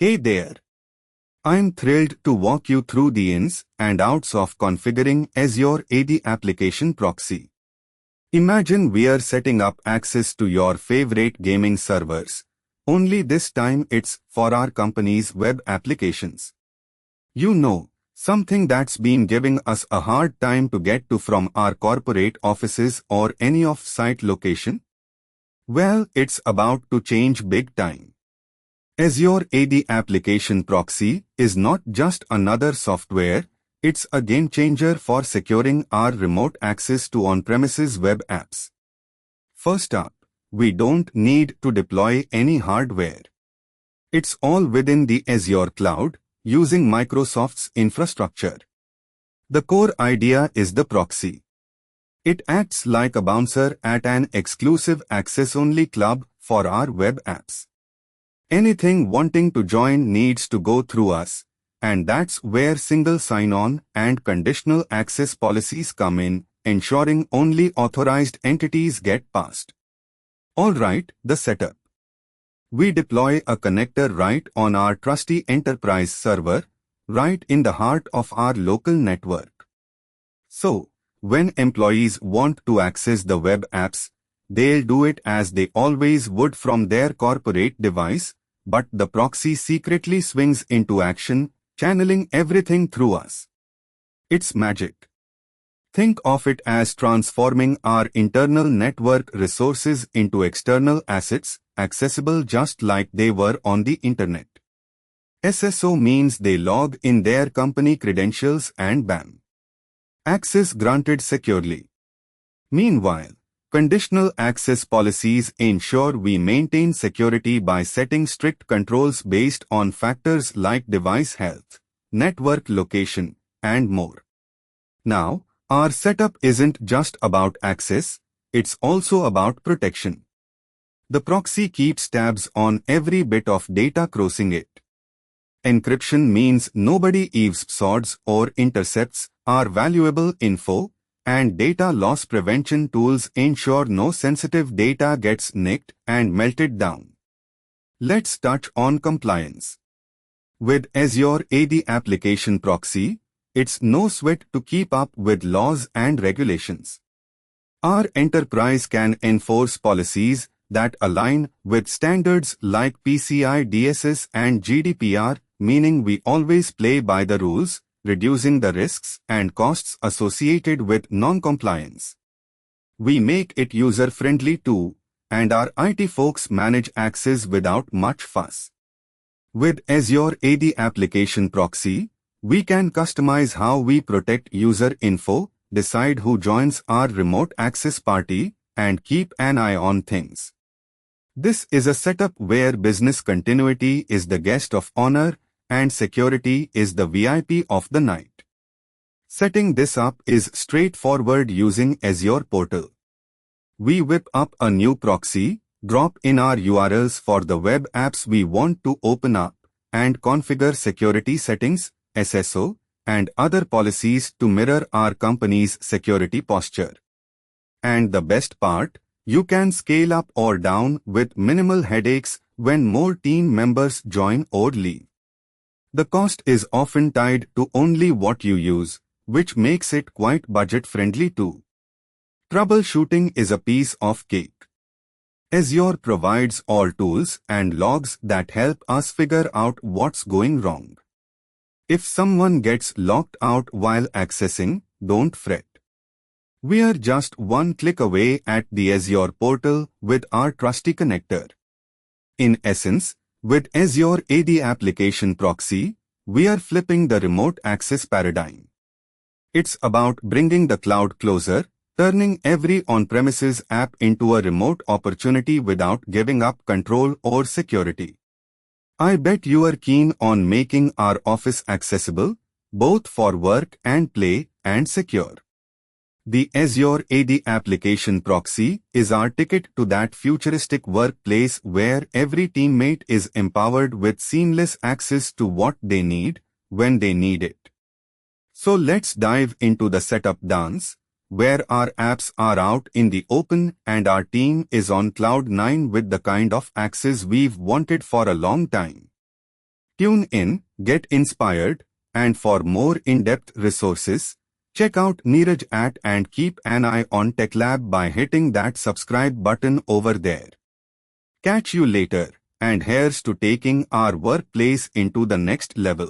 Hey there! I'm thrilled to walk you through the ins and outs of configuring Azure AD Application Proxy. Imagine we're setting up access to your favorite gaming servers, only this time it's for our company's web applications. You know, something that's been giving us a hard time to get to from our corporate offices or any off-site location? Well, it's about to change big time. Azure AD Application Proxy is not just another software, it's a game-changer for securing our remote access to on-premises web apps. First up, we don't need to deploy any hardware. It's all within the Azure cloud, using Microsoft's infrastructure. The core idea is the proxy. It acts like a bouncer at an exclusive access-only club for our web apps. Anything wanting to join needs to go through us, and that's where single sign-on and conditional access policies come in, ensuring only authorized entities get past. Alright, the setup. We deploy a connector right on our trusty enterprise server, right in the heart of our local network. So, when employees want to access the web apps, they'll do it as they always would from their corporate device, but the proxy secretly swings into action, channeling everything through us. It's magic. Think of it as transforming our internal network resources into external assets, accessible just like they were on the internet. SSO means they log in their company credentials and bam. Access granted securely. Meanwhile, conditional access policies ensure we maintain security by setting strict controls based on factors like device health, network location, and more. Now, our setup isn't just about access, it's also about protection. The proxy keeps tabs on every bit of data crossing it. Encryption means nobody eavesdrops or intercepts our valuable info, and data loss prevention tools ensure no sensitive data gets nicked and melted down. Let's touch on compliance. With Azure AD Application Proxy, it's no sweat to keep up with laws and regulations. Our enterprise can enforce policies that align with standards like PCI DSS and GDPR, meaning we always play by the rules, reducing the risks and costs associated with non-compliance. We make it user-friendly too, and our IT folks manage access without much fuss. With Azure AD Application Proxy, we can customize how we protect user info, decide who joins our remote access party, and keep an eye on things. This is a setup where business continuity is the guest of honor and security is the VIP of the night. Setting this up is straightforward using Azure Portal. We whip up a new proxy, drop in our URLs for the web apps we want to open up, and configure security settings, SSO, and other policies to mirror our company's security posture. And the best part, you can scale up or down with minimal headaches when more team members join or leave. The cost is often tied to only what you use, which makes it quite budget-friendly too. Troubleshooting is a piece of cake. Azure provides all tools and logs that help us figure out what's going wrong. If someone gets locked out while accessing, don't fret. We are just one click away at the Azure portal with our trusty connector. In essence, with Azure AD Application Proxy, we are flipping the remote access paradigm. It's about bringing the cloud closer, turning every on-premises app into a remote opportunity without giving up control or security. I bet you are keen on making our office accessible, both for work and play, and secure. The Azure AD Application Proxy is our ticket to that futuristic workplace where every teammate is empowered with seamless access to what they need, when they need it. So let's dive into the setup dance, where our apps are out in the open and our team is on cloud 9 with the kind of access we've wanted for a long time. Tune in, get inspired, and for more in-depth resources, check out Neeraj at and keep an eye on TechLab by hitting that subscribe button over there. Catch you later, and here's to taking our workplace into the next level.